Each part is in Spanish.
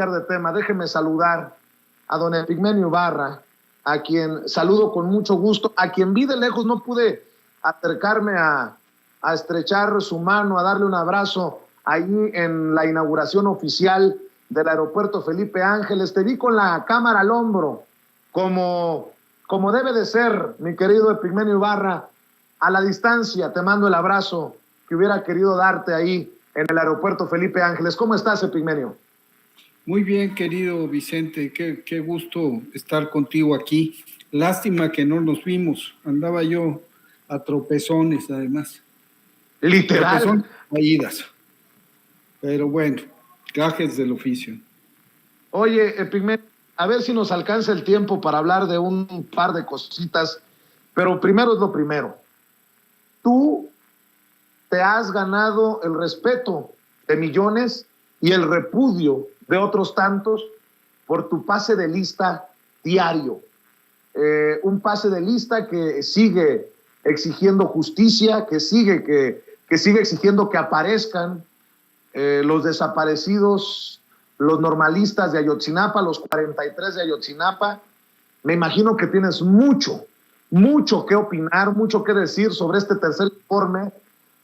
cambiar de tema, déjeme saludar a don Epigmenio Ibarra, a quien saludo con mucho gusto, a quien vi de lejos, no pude acercarme a estrechar su mano, a darle un abrazo allí en la inauguración oficial del aeropuerto Felipe Ángeles. Te vi con la cámara al hombro, como debe de ser, mi querido Epigmenio Ibarra. A la distancia te mando el abrazo que hubiera querido darte ahí en el aeropuerto Felipe Ángeles. ¿Cómo estás, Epigmenio? Muy bien, querido Vicente, qué gusto estar contigo aquí. Lástima que no nos vimos, andaba yo a tropezones además. Literal. Tropezones caídas. Pero bueno, gajes del oficio. Oye, Epigmenio, a ver si nos alcanza el tiempo para hablar de un par de cositas, pero primero es lo primero. Tú te has ganado el respeto de millones y el repudio de otros tantos por tu pase de lista diario. Un pase de lista que sigue exigiendo justicia, que sigue exigiendo que aparezcan los desaparecidos, los normalistas de Ayotzinapa, los 43 de Ayotzinapa. Me imagino que tienes mucho que opinar, mucho que decir sobre este tercer informe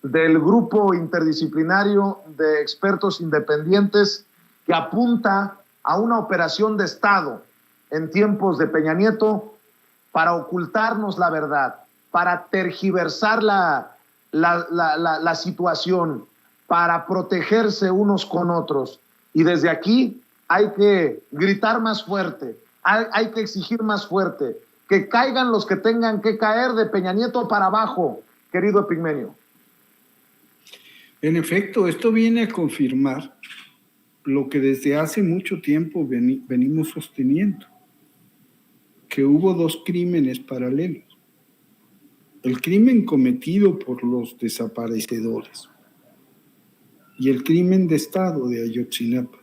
del grupo interdisciplinario de expertos independientes que apunta a una operación de Estado en tiempos de Peña Nieto para ocultarnos la verdad, para tergiversar la situación, para protegerse unos con otros. Y desde aquí hay que gritar más fuerte, hay que exigir más fuerte, que caigan los que tengan que caer de Peña Nieto para abajo, querido Epigmenio. En efecto, esto viene a confirmar lo que desde hace mucho tiempo venimos sosteniendo, que hubo dos crímenes paralelos. El crimen cometido por los desaparecedores y el crimen de Estado de Ayotzinapa.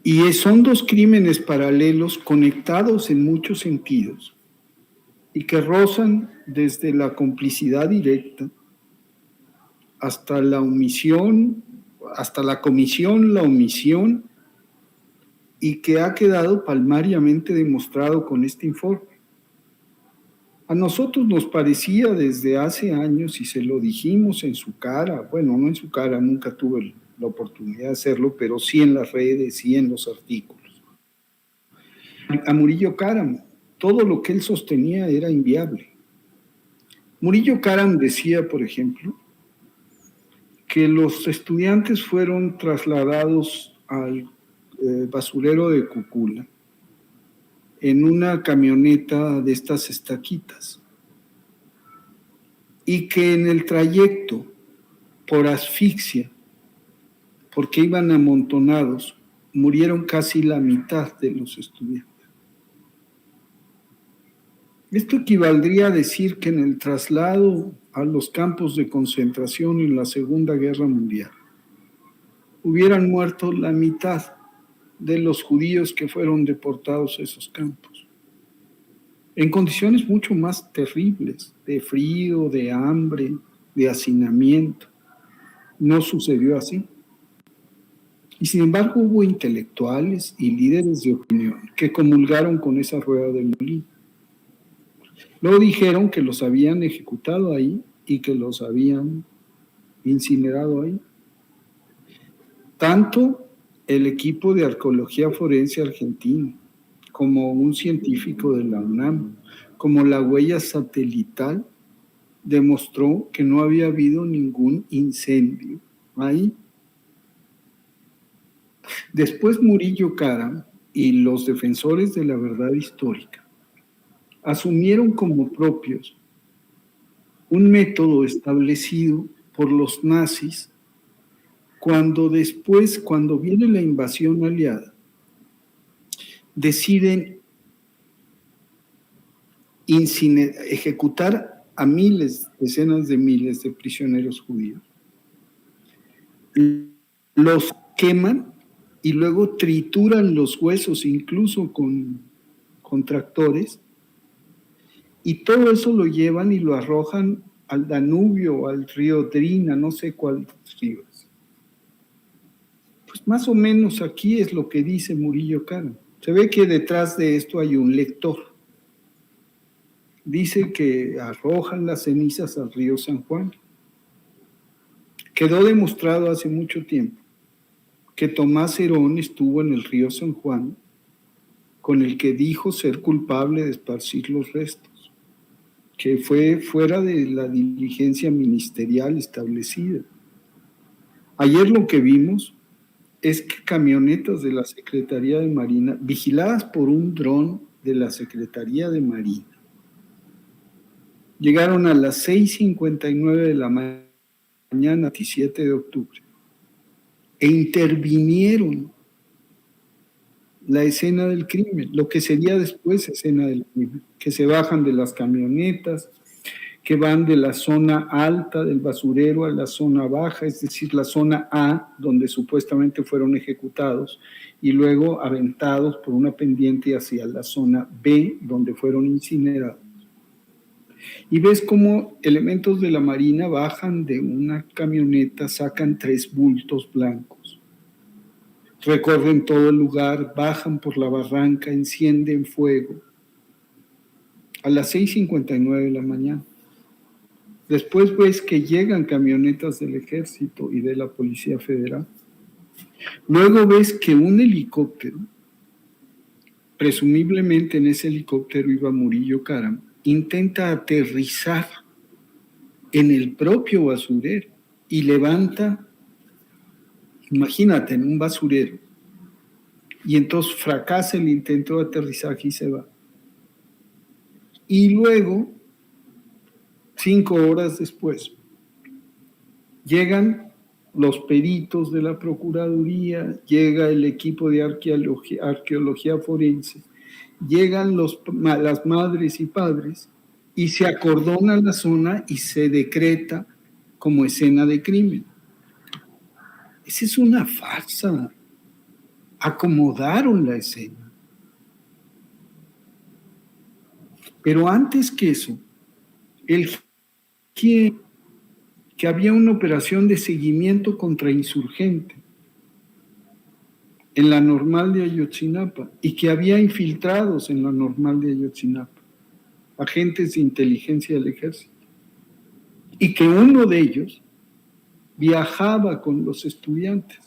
Y son dos crímenes paralelos conectados en muchos sentidos y que rozan desde la complicidad directa hasta la omisión, hasta la comisión, la omisión, y que ha quedado palmariamente demostrado con este informe. A nosotros nos parecía desde hace años, y se lo dijimos en su cara, bueno, no en su cara, nunca tuve la oportunidad de hacerlo, pero sí en las redes, sí en los artículos. A Murillo Karam, todo lo que él sostenía era inviable. Murillo Karam decía, por ejemplo, que los estudiantes fueron trasladados al basurero de Cocula en una camioneta de estas estaquitas y que en el trayecto, por asfixia, porque iban amontonados, murieron casi la mitad de los estudiantes. Esto equivaldría a decir que en el traslado a los campos de concentración en la Segunda Guerra Mundial hubieran muerto la mitad de los judíos que fueron deportados a esos campos, en condiciones mucho más terribles, de frío, de hambre, de hacinamiento. No sucedió así. Y sin embargo hubo intelectuales y líderes de opinión que comulgaron con esa rueda de molino. Luego dijeron que los habían ejecutado ahí y que los habían incinerado ahí. Tanto el equipo de arqueología forense argentino, como un científico de la UNAM, como la huella satelital, demostró que no había habido ningún incendio ahí. Después Murillo Karam y los defensores de la verdad histórica asumieron como propios un método establecido por los nazis cuando viene la invasión aliada, deciden ejecutar a miles, decenas de miles de prisioneros judíos. Los queman y luego trituran los huesos, incluso con tractores, y todo eso lo llevan y lo arrojan al Danubio, al río Drina, no sé cuál río es. Pues más o menos aquí es lo que dice Murillo Karam. Se ve que detrás de esto hay un lector. Dice que arrojan las cenizas al río San Juan. Quedó demostrado hace mucho tiempo que Tomás Herón estuvo en el río San Juan con el que dijo ser culpable de esparcir los restos, que fue fuera de la diligencia ministerial establecida. Ayer lo que vimos es que camionetas de la Secretaría de Marina, vigiladas por un dron de la Secretaría de Marina, llegaron a las 6:59 de la mañana, 17 de octubre, e intervinieron la escena del crimen, lo que sería después escena del crimen, que se bajan de las camionetas, que van de la zona alta del basurero a la zona baja, es decir, la zona A, donde supuestamente fueron ejecutados, y luego aventados por una pendiente hacia la zona B, donde fueron incinerados. Y ves cómo elementos de la Marina bajan de una camioneta, sacan 3 bultos blancos, recorren todo el lugar, bajan por la barranca, encienden fuego. A las 6:59 de la mañana. Después ves que llegan camionetas del Ejército y de la Policía Federal. Luego ves que un helicóptero, presumiblemente en ese helicóptero iba Murillo Karam, intenta aterrizar en el propio basurero y levanta, imagínate, en un basurero, y entonces fracasa el intento de aterrizaje y se va. Y luego, 5 horas después, llegan los peritos de la Procuraduría, llega el equipo de arqueología forense, llegan las madres y padres y se acordona la zona y se decreta como escena de crimen. Esa es una farsa. Acomodaron la escena. Pero antes que eso, que había una operación de seguimiento contra insurgente en la Normal de Ayotzinapa y que había infiltrados en la Normal de Ayotzinapa, agentes de inteligencia del Ejército, y que uno de ellos viajaba con los estudiantes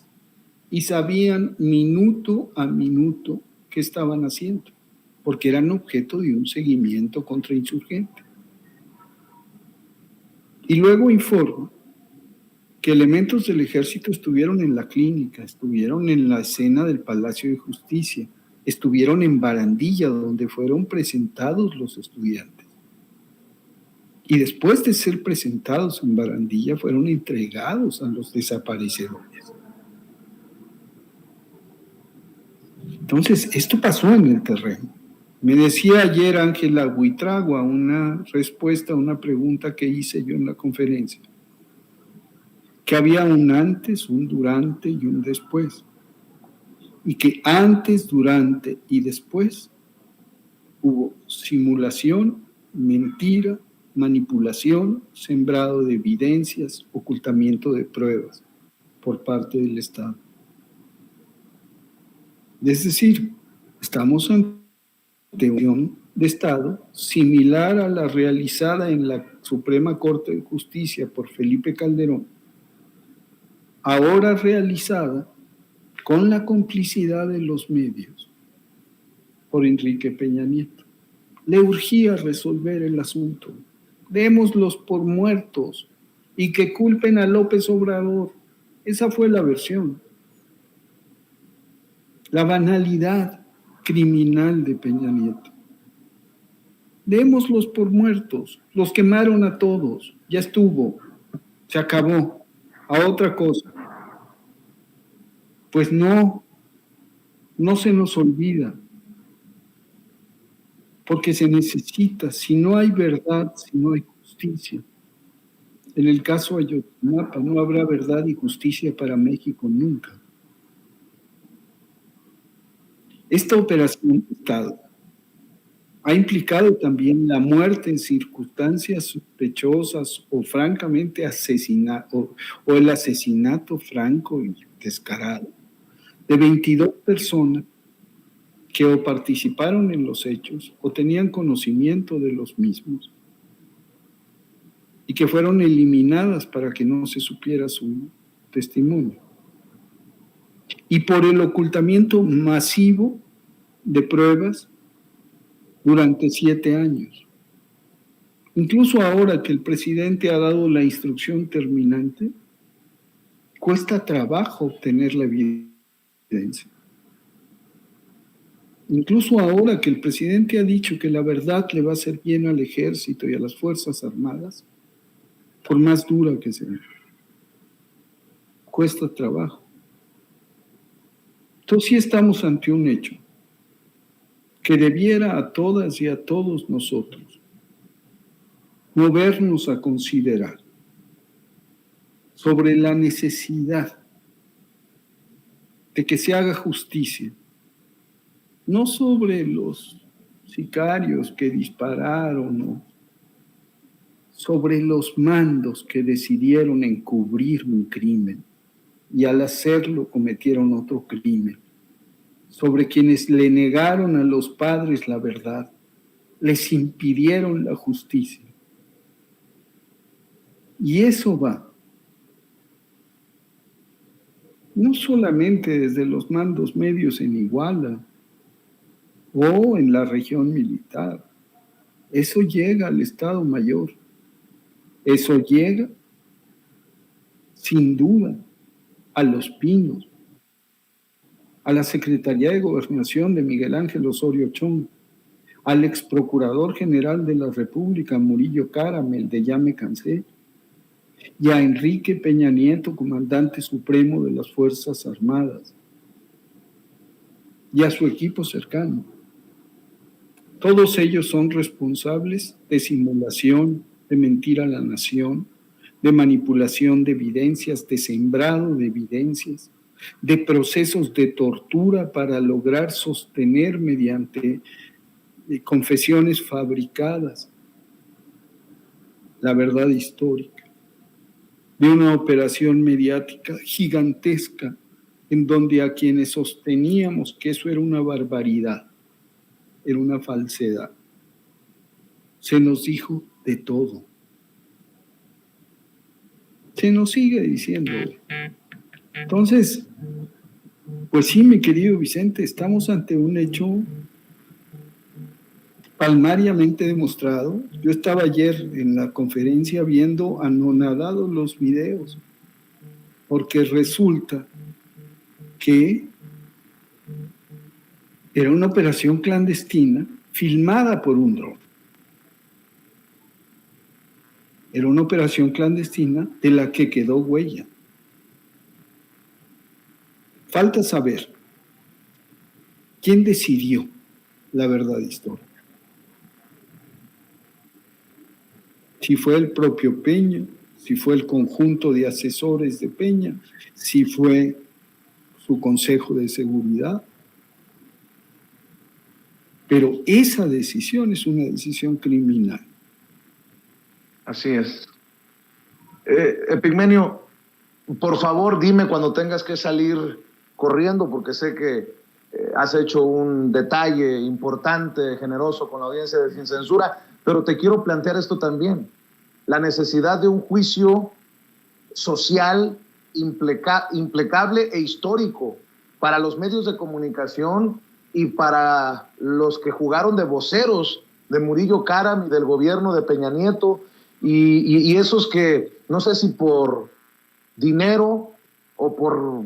y sabían minuto a minuto qué estaban haciendo, porque eran objeto de un seguimiento contra insurgente. Y luego informa que elementos del Ejército estuvieron en la clínica, estuvieron en la escena del Palacio de Justicia, estuvieron en Barandilla, donde fueron presentados los estudiantes. Y después de ser presentados en Barandilla, fueron entregados a los desaparecedores. Entonces, esto pasó en el terreno. Me decía ayer Ángela Buitragua, una respuesta a una pregunta que hice yo en la conferencia, que había un antes, un durante y un después. Y que antes, durante y después hubo simulación, mentira, manipulación, sembrado de evidencias, ocultamiento de pruebas por parte del Estado. Es decir, estamos ante una unión de Estado similar a la realizada en la Suprema Corte de Justicia por Felipe Calderón, ahora realizada con la complicidad de los medios por Enrique Peña Nieto. Le urgía resolver el asunto. Démoslos por muertos y que culpen a López Obrador. Esa fue la versión. La banalidad criminal de Peña Nieto. Démoslos por muertos. Los quemaron a todos. Ya estuvo. Se acabó. A otra cosa. Pues no se nos olvida. Porque se necesita. Si no hay verdad, si no hay justicia. En el caso de Ayotzinapa no habrá verdad y justicia para México nunca. Esta operación de Estado ha implicado también la muerte en circunstancias sospechosas o francamente o el asesinato franco y descarado de 22 personas que o participaron en los hechos o tenían conocimiento de los mismos y que fueron eliminadas para que no se supiera su testimonio. Y por el ocultamiento masivo de pruebas durante 7 años. Incluso ahora que el presidente ha dado la instrucción terminante, cuesta trabajo obtener la evidencia. Incluso ahora que el presidente ha dicho que la verdad le va a hacer bien al ejército y a las Fuerzas Armadas, por más dura que sea, cuesta trabajo. Entonces sí estamos ante un hecho que debiera a todas y a todos nosotros movernos a considerar sobre la necesidad de que se haga justicia, no sobre los sicarios que dispararon, no, sobre los mandos que decidieron encubrir un crimen y al hacerlo cometieron otro crimen, sobre quienes le negaron a los padres la verdad, les impidieron la justicia. Y eso va no solamente desde los mandos medios en Iguala o en la región militar, eso llega al Estado Mayor, eso llega sin duda a Los Pinos, a la Secretaría de Gobernación de Miguel Ángel Osorio Chong, al ex procurador general de la República, Murillo Karam, el de Ya me cansé, y a Enrique Peña Nieto, comandante supremo de las Fuerzas Armadas, y a su equipo cercano. Todos ellos son responsables de simulación, de mentir a la nación, de manipulación de evidencias, de sembrado de evidencias, de procesos de tortura para lograr sostener mediante confesiones fabricadas la verdad histórica, de una operación mediática gigantesca en donde a quienes sosteníamos que eso era una barbaridad, era una falsedad, se nos dijo de todo. Se nos sigue diciendo. Entonces, pues sí, mi querido Vicente, estamos ante un hecho palmariamente demostrado. Yo estaba ayer en la conferencia viendo anonadados los videos, porque resulta que era una operación clandestina filmada por un dron. Era una operación clandestina de la que quedó huella. Falta saber quién decidió la verdad histórica. Si fue el propio Peña, si fue el conjunto de asesores de Peña, si fue su Consejo de Seguridad. Pero esa decisión es una decisión criminal. Así es. Epigmenio, por favor, dime cuando tengas que salir corriendo, porque sé que has hecho un detalle importante, generoso con la audiencia de Sin Censura, pero te quiero plantear esto también. La necesidad de un juicio social impecable e histórico para los medios de comunicación y para los que jugaron de voceros de Murillo Karam y del gobierno de Peña Nieto, y esos que, no sé si por dinero o por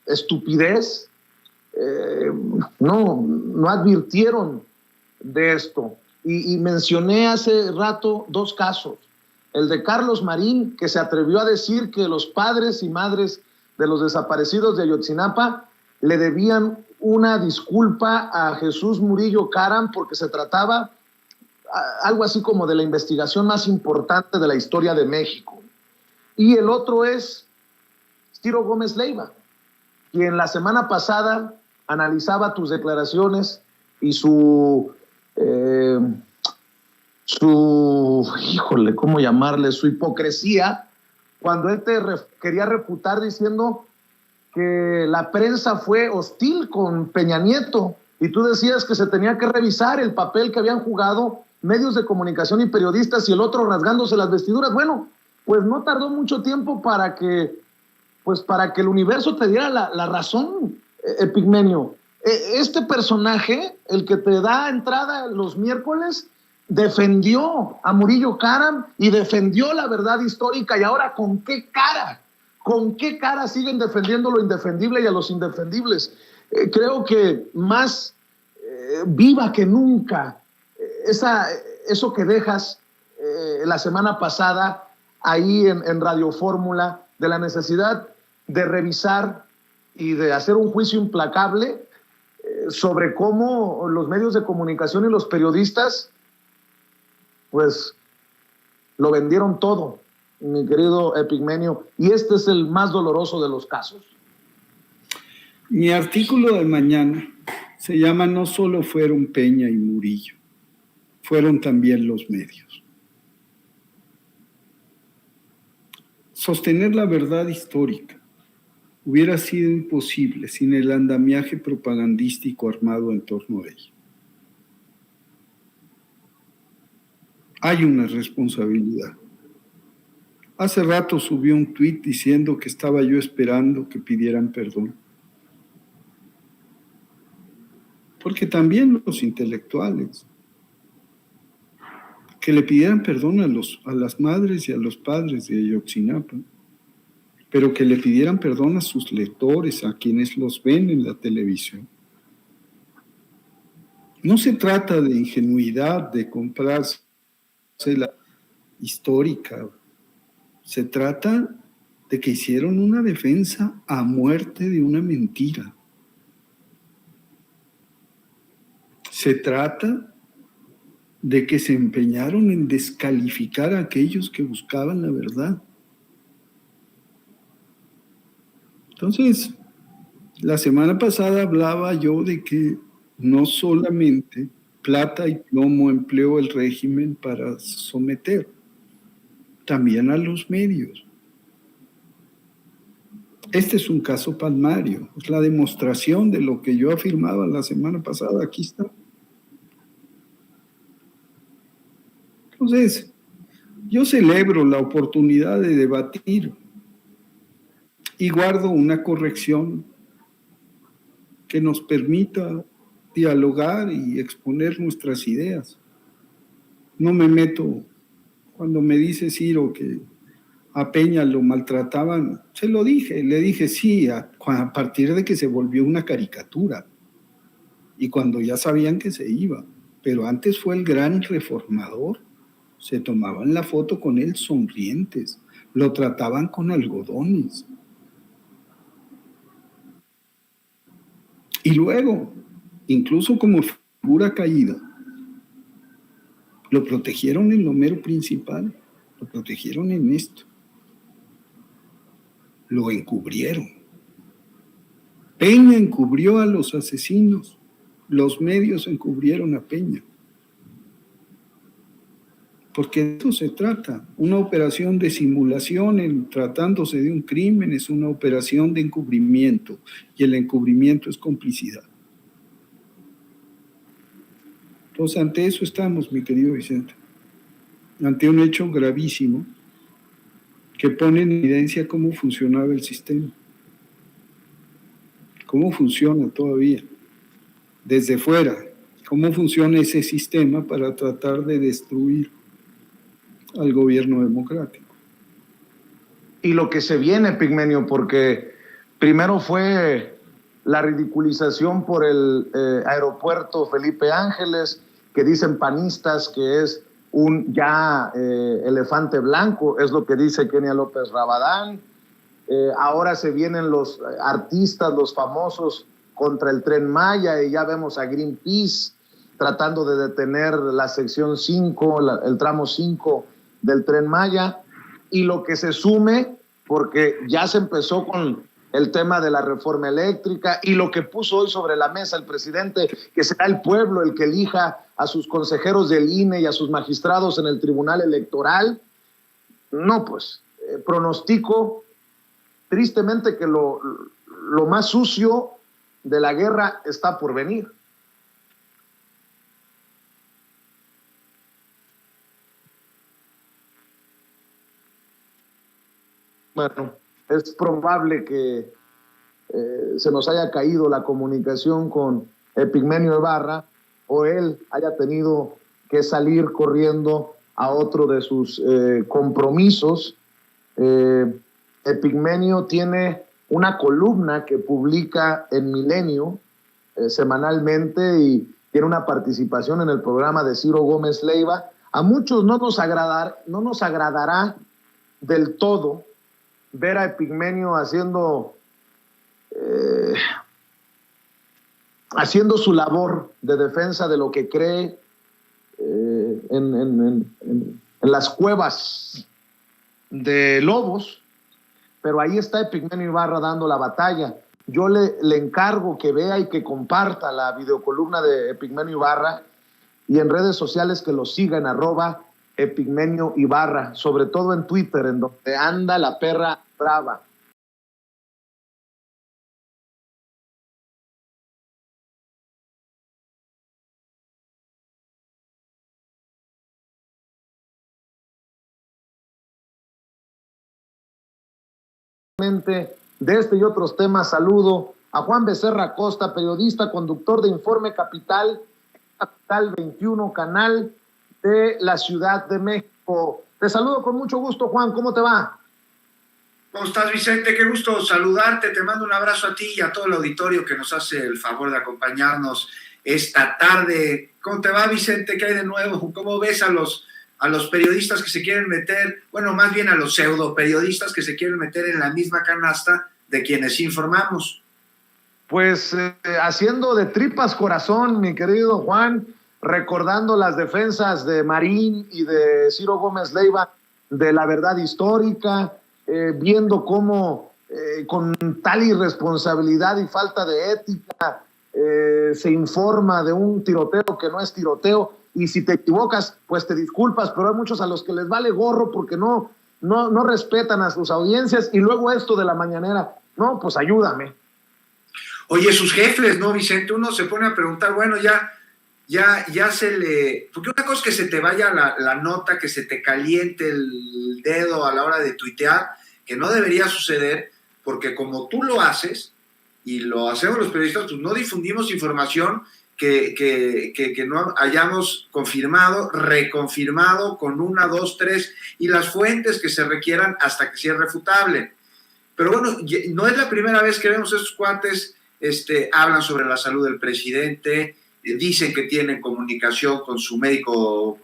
estupidez, no advirtieron de esto. Y mencioné hace rato 2 casos. El de Carlos Marín, que se atrevió a decir que los padres y madres de los desaparecidos de Ayotzinapa le debían una disculpa a Jesús Murillo Karam porque se trataba algo así como de la investigación más importante de la historia de México. Y el otro es Ciro Gómez Leiva, quien la semana pasada analizaba tus declaraciones y su ¿cómo llamarle? Su hipocresía, cuando él te quería refutar diciendo que la prensa fue hostil con Peña Nieto y tú decías que se tenía que revisar el papel que habían jugado medios de comunicación y periodistas y el otro rasgándose las vestiduras. Bueno, pues no tardó mucho tiempo para que el universo te diera la razón, Epigmenio. Este personaje, el que te da entrada los miércoles, defendió a Murillo Karam y defendió la verdad histórica. Y ahora, ¿con qué cara? ¿Con qué cara siguen defendiendo lo indefendible y a los indefendibles? Creo que más viva que nunca eso que dejas la semana pasada ahí en Radio Fórmula, de la necesidad de revisar y de hacer un juicio implacable sobre cómo los medios de comunicación y los periodistas pues lo vendieron todo, mi querido Epigmenio, y este es el más doloroso de los casos. Mi artículo de mañana se llama No solo fueron Peña y Murillo, fueron también los medios. Sostener la verdad histórica hubiera sido imposible sin el andamiaje propagandístico armado en torno a ella. Hay una responsabilidad. Hace rato subí un tuit diciendo que estaba yo esperando que pidieran perdón. Porque también los intelectuales, que le pidieran perdón a las madres y a los padres de Ayotzinapa, pero que le pidieran perdón a sus lectores, a quienes los ven en la televisión. No se trata de ingenuidad, de comprarse la histórica. Se trata de que hicieron una defensa a muerte de una mentira. Se trata de que se empeñaron en descalificar a aquellos que buscaban la verdad. Entonces, la semana pasada hablaba yo de que no solamente plata y plomo empleó el régimen para someter, también a los medios. Este es un caso palmario, es la demostración de lo que yo afirmaba la semana pasada, aquí está. Entonces, yo celebro la oportunidad de debatir y guardo una corrección que nos permita dialogar y exponer nuestras ideas. No me meto, cuando me dice Ciro que a Peña lo maltrataban, se lo dije, le dije sí, a partir de que se volvió una caricatura y cuando ya sabían que se iba, pero antes fue el gran reformador, se tomaban la foto con él sonrientes, lo trataban con algodones. Y luego, incluso como figura caída, lo protegieron en lo mero principal, lo protegieron en esto. Lo encubrieron. Peña encubrió a los asesinos, los medios encubrieron a Peña. Porque de eso se trata. Una operación de simulación tratándose de un crimen es una operación de encubrimiento y el encubrimiento es complicidad. Entonces, ante eso estamos, mi querido Vicente, ante un hecho gravísimo que pone en evidencia cómo funcionaba el sistema, cómo funciona todavía, desde fuera, cómo funciona ese sistema para tratar de destruir al gobierno democrático. Y lo que se viene, Pigmenio, porque primero fue la ridiculización por el aeropuerto Felipe Ángeles, que dicen panistas que es un elefante blanco, es lo que dice Kenia López Rabadán. Ahora se vienen los artistas, los famosos, contra el Tren Maya, y ya vemos a Greenpeace tratando de detener la sección 5, el tramo 5 del Tren Maya, y lo que se sume, porque ya se empezó con el tema de la reforma eléctrica, y lo que puso hoy sobre la mesa el presidente, que será el pueblo el que elija a sus consejeros del INE y a sus magistrados en el Tribunal Electoral. No, pues, pronostico tristemente que lo lo más sucio de la guerra está por venir. Bueno, es probable que se nos haya caído la comunicación con Epigmenio Ibarra o él haya tenido que salir corriendo a otro de sus compromisos. Epigmenio tiene una columna que publica en Milenio semanalmente y tiene una participación en el programa de Ciro Gómez Leiva. A muchos no nos agradará del todo ver a Epigmenio haciendo su labor de defensa de lo que cree en las cuevas de lobos, pero ahí está Epigmenio Ibarra dando la batalla. Yo le encargo que vea y que comparta la videocolumna de Epigmenio Ibarra y en redes sociales que lo sigan, @Epigmenio Ibarra, sobre todo en Twitter, en donde anda la perra brava. De este y otros temas, saludo a Juan Becerra Costa, periodista, conductor de Informe Capital, Capital 21, canal de la Ciudad de México. Te saludo con mucho gusto, Juan, ¿cómo te va? ¿Cómo estás, Vicente? Qué gusto saludarte, te mando un abrazo a ti y a todo el auditorio que nos hace el favor de acompañarnos esta tarde. ¿Cómo te va, Vicente? ¿Qué hay de nuevo? ¿Cómo ves a los periodistas que se quieren meter, bueno, más bien a los pseudo periodistas que se quieren meter en la misma canasta de quienes informamos? Pues haciendo de tripas corazón, mi querido Juan, recordando las defensas de Marín y de Ciro Gómez Leiva de la verdad histórica, viendo cómo con tal irresponsabilidad y falta de ética se informa de un tiroteo que no es tiroteo. Y si te equivocas, pues te disculpas, pero hay muchos a los que les vale gorro porque no respetan a sus audiencias. Y luego esto de la mañanera, no, pues ayúdame. Oye, sus jefes, ¿no, Vicente? Uno se pone a preguntar, bueno, ya se le... Porque una cosa es que se te vaya la nota, que se te caliente el dedo a la hora de tuitear, que no debería suceder, porque como tú lo haces, y lo hacemos los periodistas, pues no difundimos información que no hayamos confirmado, reconfirmado con 1, 2, 3 y las fuentes que se requieran hasta que sea refutable. Pero bueno, no es la primera vez que vemos estos cuates, hablan sobre la salud del presidente, dicen que tienen comunicación con su médico,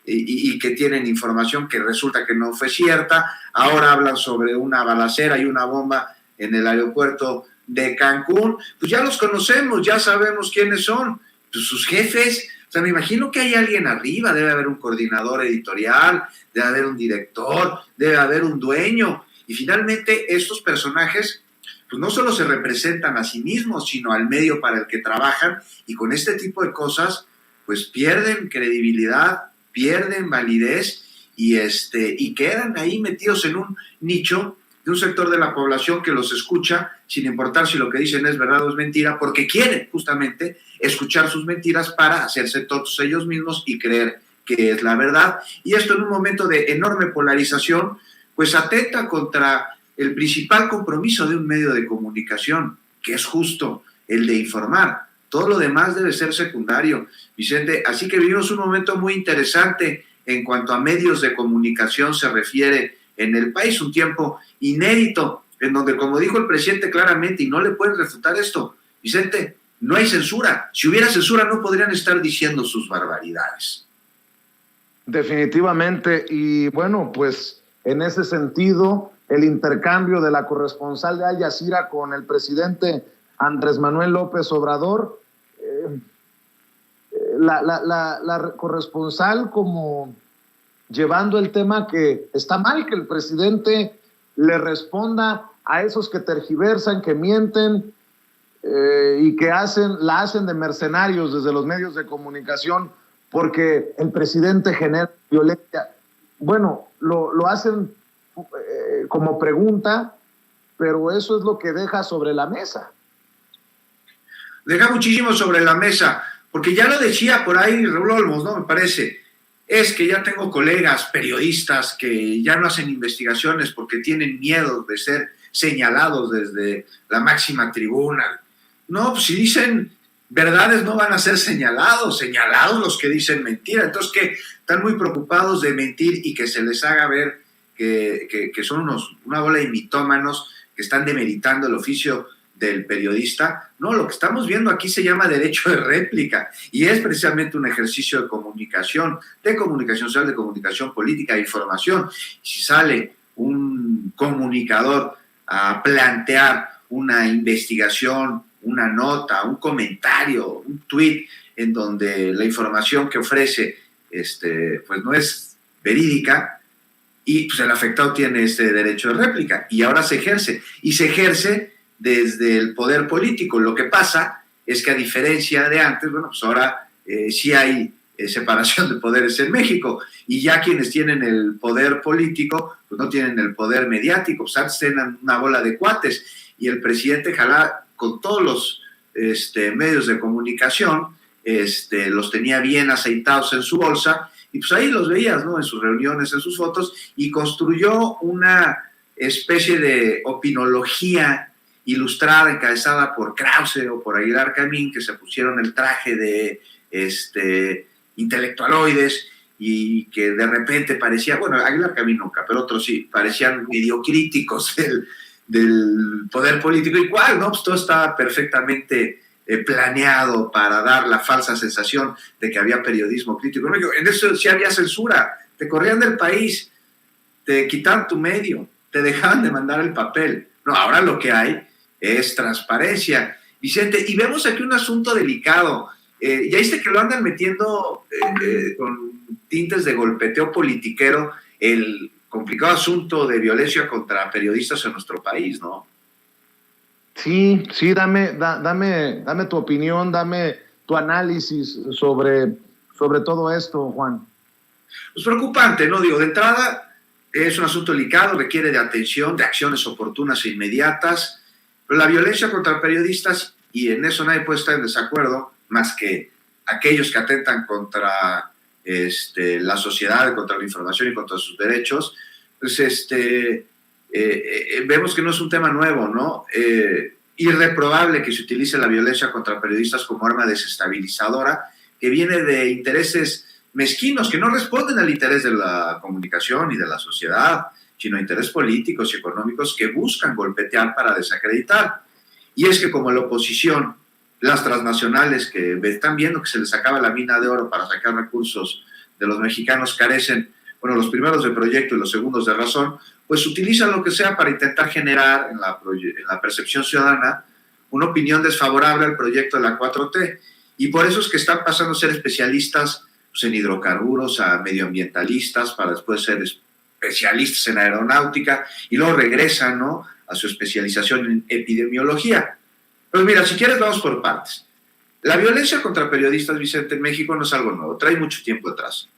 y que tienen información que resulta que no fue cierta. Ahora hablan sobre una balacera y una bomba en el aeropuerto de Cancún. Pues ya los conocemos, ya sabemos quiénes son, pues sus jefes. O sea, me imagino que hay alguien arriba, debe haber un coordinador editorial, debe haber un director, debe haber un dueño. Y finalmente estos personajes pues no solo se representan a sí mismos, sino al medio para el que trabajan, y con este tipo de cosas pues pierden credibilidad, pierden validez y quedan ahí metidos en un nicho de un sector de la población que los escucha sin importar si lo que dicen es verdad o es mentira, porque quieren justamente escuchar sus mentiras para hacerse tontos ellos mismos y creer que es la verdad. Y esto en un momento de enorme polarización, pues atenta contra el principal compromiso de un medio de comunicación, que es justo el de informar. Todo lo demás debe ser secundario, Vicente. Así que vivimos un momento muy interesante en cuanto a medios de comunicación se refiere en el país, un tiempo inédito, en donde, como dijo el presidente claramente, y no le pueden refutar esto, Vicente, no hay censura. Si hubiera censura no podrían estar diciendo sus barbaridades. Definitivamente, y bueno, pues en ese sentido, el intercambio de la corresponsal de Al Jazeera con el presidente Andrés Manuel López Obrador, la corresponsal como llevando el tema que está mal que el presidente le responda a esos que tergiversan, que mienten y que la hacen de mercenarios desde los medios de comunicación porque el presidente genera violencia. Bueno, lo hacen como pregunta pero eso es lo que deja sobre la mesa. Deja muchísimo sobre la mesa, porque ya lo decía por ahí Raúl Olmos, ¿no? Me parece, es que ya tengo colegas periodistas que ya no hacen investigaciones porque tienen miedo de ser señalados desde la máxima tribuna. No, pues si dicen verdades no van a ser señalados los que dicen mentira. Entonces, ¿qué? Están muy preocupados de mentir y que se les haga ver que son una bola de mitómanos que están demeritando el oficio del periodista. No, lo que estamos viendo aquí se llama derecho de réplica y es precisamente un ejercicio de comunicación social, de comunicación política, de información. Si sale un comunicador a plantear una investigación, una nota, un comentario, un tuit en donde la información que ofrece pues no es verídica, y pues el afectado tiene este derecho de réplica y ahora se ejerce desde el poder político. Lo que pasa es que a diferencia de antes, bueno, pues ahora sí hay separación de poderes en México y ya quienes tienen el poder político pues no tienen el poder mediático. Pues antes tenían una bola de cuates y el presidente jalá con todos los medios de comunicación, los tenía bien aceitados en su bolsa y pues ahí los veías, ¿no? En sus reuniones, en sus fotos, y construyó una especie de opinología ilustrada, encabezada por Krause o por Aguilar Camín, que se pusieron el traje de intelectualoides y que de repente parecía, bueno, Aguilar Camín nunca, pero otros sí, parecían medio críticos del poder político. ¿Y cuál? No, pues todo estaba perfectamente planeado para dar la falsa sensación de que había periodismo crítico. No, en eso sí había censura, te corrían del país, te quitaban tu medio, te dejaban de mandar el papel. No, ahora lo que hay es transparencia. Vicente, y vemos aquí un asunto delicado. Ya viste que lo andan metiendo con tintes de golpeteo politiquero, el complicado asunto de violencia contra periodistas en nuestro país, ¿no? Sí, dame tu opinión, dame tu análisis sobre todo esto, Juan. Pues preocupante, ¿no? Digo, de entrada es un asunto delicado, requiere de atención, de acciones oportunas e inmediatas, pero la violencia contra periodistas, y en eso nadie puede estar en desacuerdo, más que aquellos que atentan contra la sociedad, contra la información y contra sus derechos, pues vemos que no es un tema nuevo, ¿no? Irreprobable que se utilice la violencia contra periodistas como arma desestabilizadora, que viene de intereses mezquinos que no responden al interés de la comunicación y de la sociedad, sino a intereses políticos y económicos que buscan golpetear para desacreditar. Y es que como la oposición, las transnacionales que están viendo que se les acaba la mina de oro para sacar recursos de los mexicanos, carecen, bueno, los primeros de proyecto y los segundos de razón, pues utilizan lo que sea para intentar generar en la percepción ciudadana una opinión desfavorable al proyecto de la 4T. Y por eso es que están pasando a ser especialistas pues, en hidrocarburos, a medioambientalistas, para después ser especialistas en aeronáutica, y luego regresan, ¿no?, a su especialización en epidemiología. Pues mira, si quieres vamos por partes. La violencia contra periodistas, Vicente, en México no es algo nuevo, trae mucho tiempo atrás.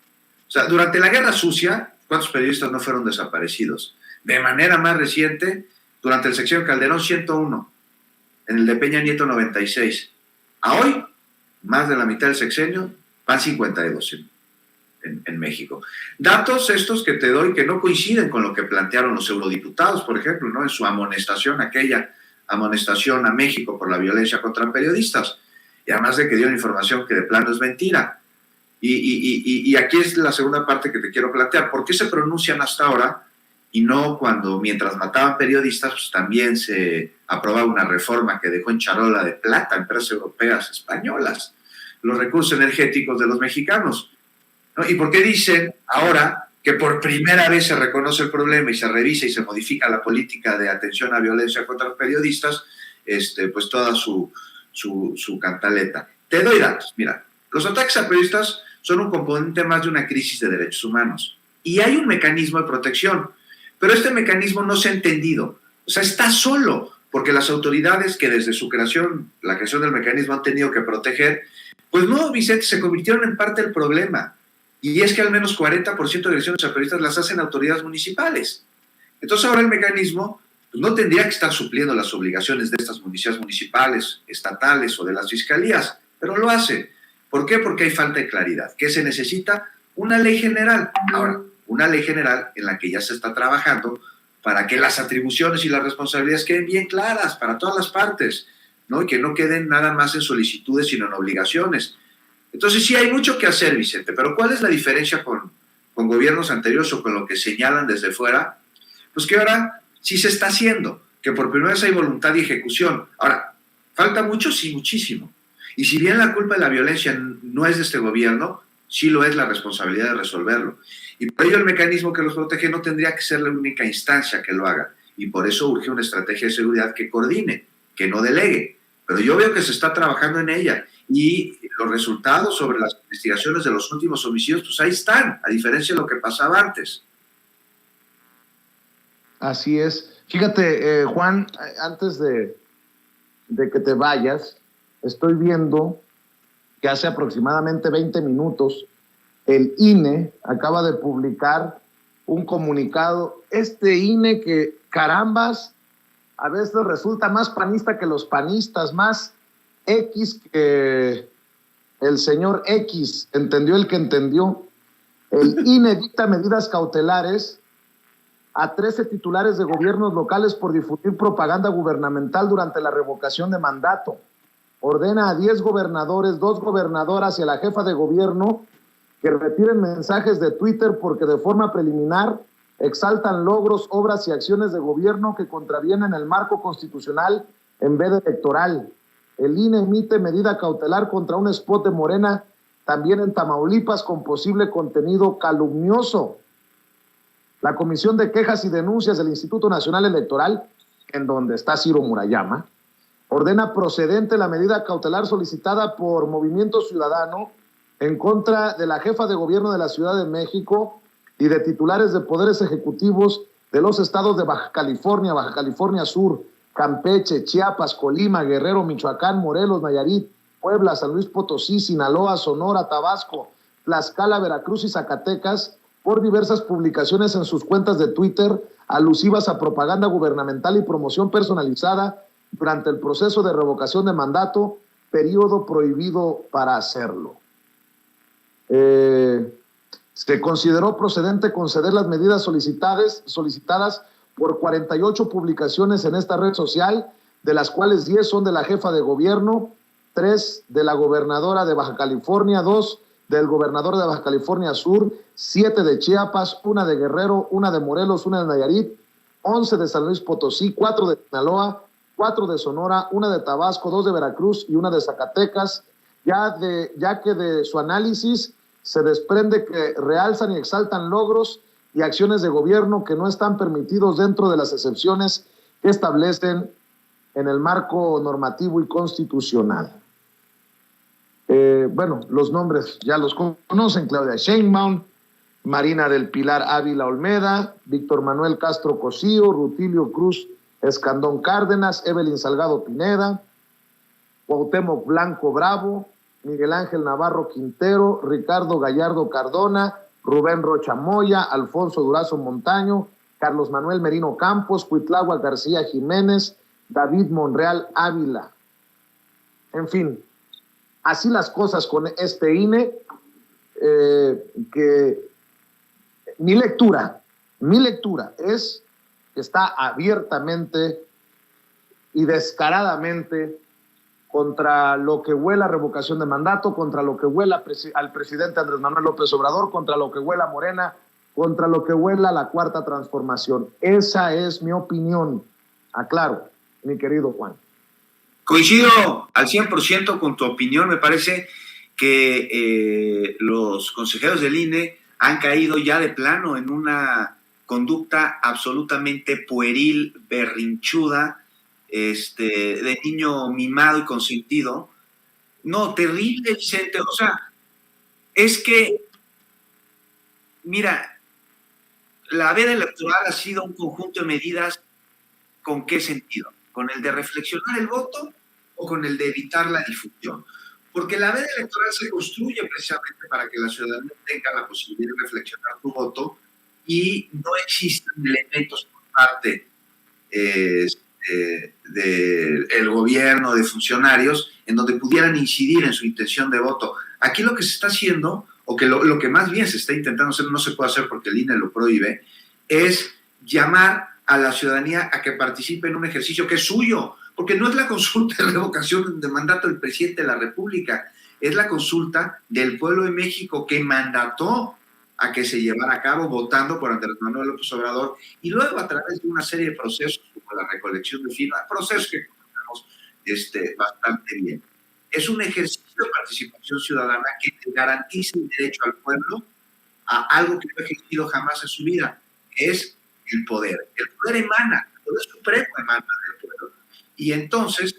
O sea, durante la Guerra Sucia, ¿cuántos periodistas no fueron desaparecidos? De manera más reciente, durante el sexenio Calderón, 101. En el de Peña Nieto, 96. A hoy, más de la mitad del sexenio, van 52 en México. Datos estos que te doy que no coinciden con lo que plantearon los eurodiputados, por ejemplo, ¿no?, en su amonestación, aquella amonestación a México por la violencia contra periodistas. Y además de que dieron información que de plano es mentira. Y aquí es la segunda parte que te quiero plantear. ¿Por qué se pronuncian hasta ahora y no cuando, mientras mataban periodistas, pues también se aprobaba una reforma que dejó en charola de plata a empresas europeas, españolas, los recursos energéticos de los mexicanos, ¿no? ¿Y por qué dicen ahora que por primera vez se reconoce el problema y se revisa y se modifica la política de atención a violencia contra los periodistas, pues toda su cantaleta? Te doy datos. Mira, los ataques a periodistas son un componente más de una crisis de derechos humanos. Y hay un mecanismo de protección, pero este mecanismo no se ha entendido. O sea, está solo, porque las autoridades que desde su creación, la creación del mecanismo, han tenido que proteger, pues no, Vicente, se convirtieron en parte del problema. Y es que al menos 40% de agresiones a periodistas las hacen autoridades municipales. Entonces ahora el mecanismo pues no tendría que estar supliendo las obligaciones de estas policías municipales, estatales o de las fiscalías, pero lo hace. ¿Por qué? Porque hay falta de claridad. ¿Qué se necesita? Una ley general. Ahora, una ley general en la que ya se está trabajando para que las atribuciones y las responsabilidades queden bien claras para todas las partes, ¿no? Y que no queden nada más en solicitudes, sino en obligaciones. Entonces sí hay mucho que hacer, Vicente, pero ¿cuál es la diferencia con gobiernos anteriores o con lo que señalan desde fuera? Pues que ahora sí se está haciendo, que por primera vez hay voluntad y ejecución. Ahora, ¿falta mucho? Sí, muchísimo. Y si bien la culpa de la violencia no es de este gobierno, sí lo es la responsabilidad de resolverlo. Y por ello el mecanismo que los protege no tendría que ser la única instancia que lo haga. Y por eso urge una estrategia de seguridad que coordine, que no delegue. Pero yo veo que se está trabajando en ella. Y los resultados sobre las investigaciones de los últimos homicidios, pues ahí están, a diferencia de lo que pasaba antes. Así es. Fíjate, Juan, antes de que te vayas, estoy viendo que hace aproximadamente 20 minutos el INE acaba de publicar un comunicado. Este INE que, carambas, a veces resulta más panista que los panistas, más X que el señor X, entendió el que entendió. El INE dicta medidas cautelares a 13 titulares de gobiernos locales por difundir propaganda gubernamental durante la revocación de mandato. Ordena a 10 gobernadores, 2 gobernadoras y a la jefa de gobierno que retiren mensajes de Twitter porque de forma preliminar exaltan logros, obras y acciones de gobierno que contravienen el marco constitucional en vez de electoral. El INE emite medida cautelar contra un spot de Morena, también en Tamaulipas, con posible contenido calumnioso. La Comisión de Quejas y Denuncias del Instituto Nacional Electoral, en donde está Ciro Murayama, ordena procedente la medida cautelar solicitada por Movimiento Ciudadano en contra de la jefa de gobierno de la Ciudad de México y de titulares de poderes ejecutivos de los estados de Baja California Sur, Campeche, Chiapas, Colima, Guerrero, Michoacán, Morelos, Nayarit, Puebla, San Luis Potosí, Sinaloa, Sonora, Tabasco, Tlaxcala, Veracruz y Zacatecas, por diversas publicaciones en sus cuentas de Twitter alusivas a propaganda gubernamental y promoción personalizada durante el proceso de revocación de mandato, periodo prohibido para hacerlo. Se consideró procedente conceder las medidas solicitadas por 48 publicaciones en esta red social, de las cuales 10 son de la jefa de gobierno, 3 de la gobernadora de Baja California, 2 del gobernador de Baja California Sur, 7 de Chiapas, 1 de Guerrero, 1 de Morelos, 1 de Nayarit, 11 de San Luis Potosí, 4 de Sinaloa, 4 de Sonora, 1 de Tabasco, 2 de Veracruz y 1 de Zacatecas, ya que de su análisis se desprende que realzan y exaltan logros y acciones de gobierno que no están permitidos dentro de las excepciones que establecen en el marco normativo y constitucional. Bueno, los nombres ya los conocen: Claudia Sheinbaum, Marina del Pilar Ávila Olmeda, Víctor Manuel Castro Cosío, Rutilio Cruz Escandón Cárdenas, Evelyn Salgado Pineda, Cuauhtémoc Blanco Bravo, Miguel Ángel Navarro Quintero, Ricardo Gallardo Cardona, Rubén Rocha Moya, Alfonso Durazo Montaño, Carlos Manuel Merino Campos, Cuitláhuac García Jiménez, David Monreal Ávila. En fin, así las cosas con este INE, que mi lectura es que está abiertamente y descaradamente contra lo que huela a revocación de mandato, contra lo que huela al presidente Andrés Manuel López Obrador, contra lo que huela a Morena, contra lo que huela a la Cuarta Transformación. Esa es mi opinión. Aclaro, mi querido Juan. Coincido al 100% con tu opinión. Me parece que los consejeros del INE han caído ya de plano en una conducta absolutamente pueril, berrinchuda, de niño mimado y consentido. No, terrible, Vicente. O sea, es que, mira, la veda electoral ha sido un conjunto de medidas. ¿Con qué sentido? ¿Con el de reflexionar el voto o con el de evitar la difusión? Porque la veda electoral se construye precisamente para que la ciudadanía tenga la posibilidad de reflexionar su voto y no existen elementos por parte del gobierno, de funcionarios, en donde pudieran incidir en su intención de voto. Aquí lo que se está haciendo, o que lo que más bien se está intentando hacer, no se puede hacer porque el INE lo prohíbe, es llamar a la ciudadanía a que participe en un ejercicio que es suyo, porque no es la consulta de revocación de mandato del presidente de la República, es la consulta del pueblo de México que mandató a que se llevara a cabo votando por Andrés Manuel López Obrador, y luego a través de una serie de procesos como la recolección de firmas, procesos que conocemos bastante bien. Es un ejercicio de participación ciudadana que te garantiza el derecho al pueblo a algo que no ha ejercido jamás en su vida, que es el poder. El poder emana, el poder supremo emana del pueblo. Y entonces,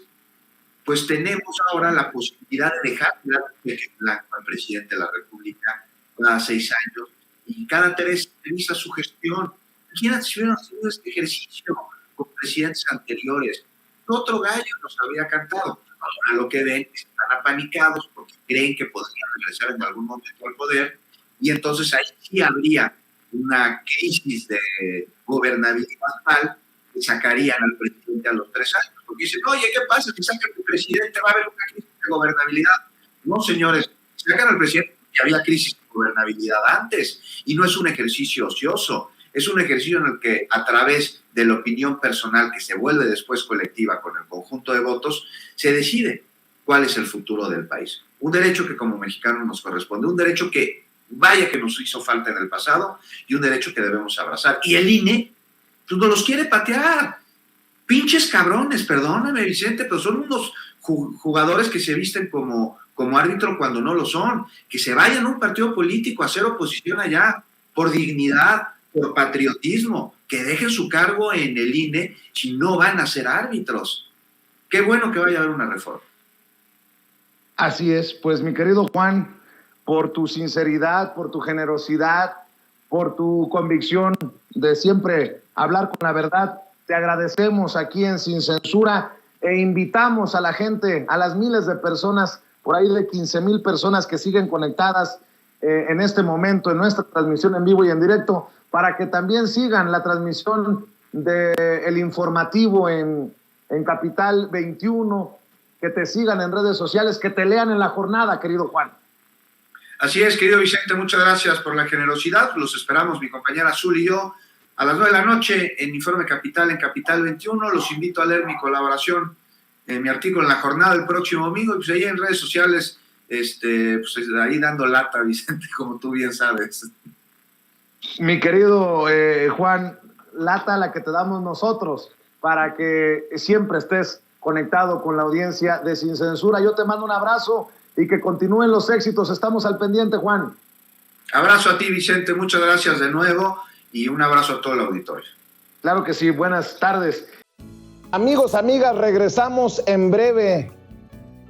pues tenemos ahora la posibilidad de dejar al presidente de la República cada 6 años, y cada 3 revisa su gestión. Imagínate si hubieran tenido este ejercicio con presidentes anteriores, otro gallo nos habría cantado. Ahora lo que ven es que están apanicados porque creen que podrían regresar en algún momento al poder, y entonces ahí sí habría una crisis de gobernabilidad tal que sacarían al presidente a los 3 años, porque dicen, oye, ¿qué pasa si sacan al presidente? Va a haber una crisis de gobernabilidad. No, señores, sacan al presidente porque había crisis de gobernabilidad antes, y no es un ejercicio ocioso, es un ejercicio en el que a través de la opinión personal que se vuelve después colectiva con el conjunto de votos, se decide cuál es el futuro del país. Un derecho que como mexicanos nos corresponde, un derecho que vaya que nos hizo falta en el pasado, y un derecho que debemos abrazar. Y el INE, pues nos los quiere patear. Pinches cabrones, perdóname Vicente, pero son unos jugadores que se visten como árbitro cuando no lo son, que se vayan a un partido político a hacer oposición allá, por dignidad, por patriotismo, que dejen su cargo en el INE si no van a ser árbitros. Qué bueno que vaya a haber una reforma. Así es, pues mi querido Juan, por tu sinceridad, por tu generosidad, por tu convicción de siempre hablar con la verdad, te agradecemos aquí en Sin Censura, e invitamos a la gente, a las miles de personas, por ahí de 15,000 personas que siguen conectadas en este momento en nuestra transmisión en vivo y en directo, para que también sigan la transmisión del informativo en Capital 21, que te sigan en redes sociales, que te lean en la jornada, querido Juan. Así es, querido Vicente, muchas gracias por la generosidad. Los esperamos, mi compañera Azul y yo, a las 9 de la noche en Informe Capital, en Capital 21. Los invito a leer mi colaboración, mi artículo en la jornada el próximo domingo, y pues ahí en redes sociales, pues ahí dando lata, Vicente, como tú bien sabes. Mi querido Juan, lata la que te damos nosotros, para que siempre estés conectado con la audiencia de Sin Censura. Yo te mando un abrazo y que continúen los éxitos. Estamos al pendiente, Juan. Abrazo a ti, Vicente. Muchas gracias de nuevo, y un abrazo a todo el auditorio. Claro que sí. Buenas tardes. Amigos, amigas, regresamos en breve,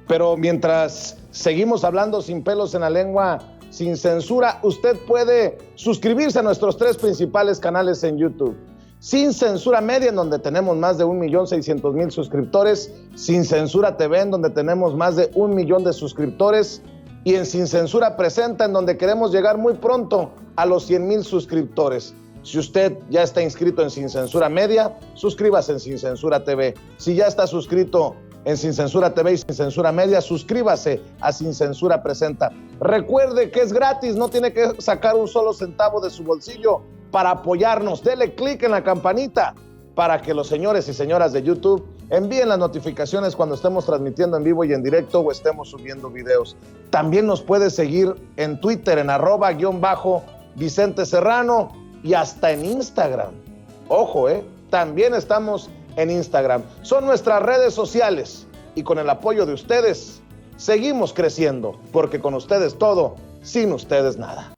pero mientras seguimos hablando sin pelos en la lengua, sin censura, usted puede suscribirse a nuestros 3 principales canales en YouTube. Sin Censura Media, en donde tenemos más de 1,600,000 suscriptores, Sin Censura TV, en donde tenemos más de 1 millón de suscriptores, y en Sin Censura Presenta, en donde queremos llegar muy pronto a los 100,000 suscriptores. Si usted ya está inscrito en Sin Censura Media, suscríbase en Sin Censura TV. Si ya está suscrito en Sin Censura TV y Sin Censura Media, suscríbase a Sin Censura Presenta. Recuerde que es gratis, no tiene que sacar un solo centavo de su bolsillo para apoyarnos. Dele clic en la campanita para que los señores y señoras de YouTube envíen las notificaciones cuando estemos transmitiendo en vivo y en directo o estemos subiendo videos. También nos puede seguir en Twitter en @Vicente Serrano, y hasta en Instagram. Ojo, también estamos en Instagram. Son nuestras redes sociales, y con el apoyo de ustedes seguimos creciendo, porque con ustedes todo, sin ustedes nada.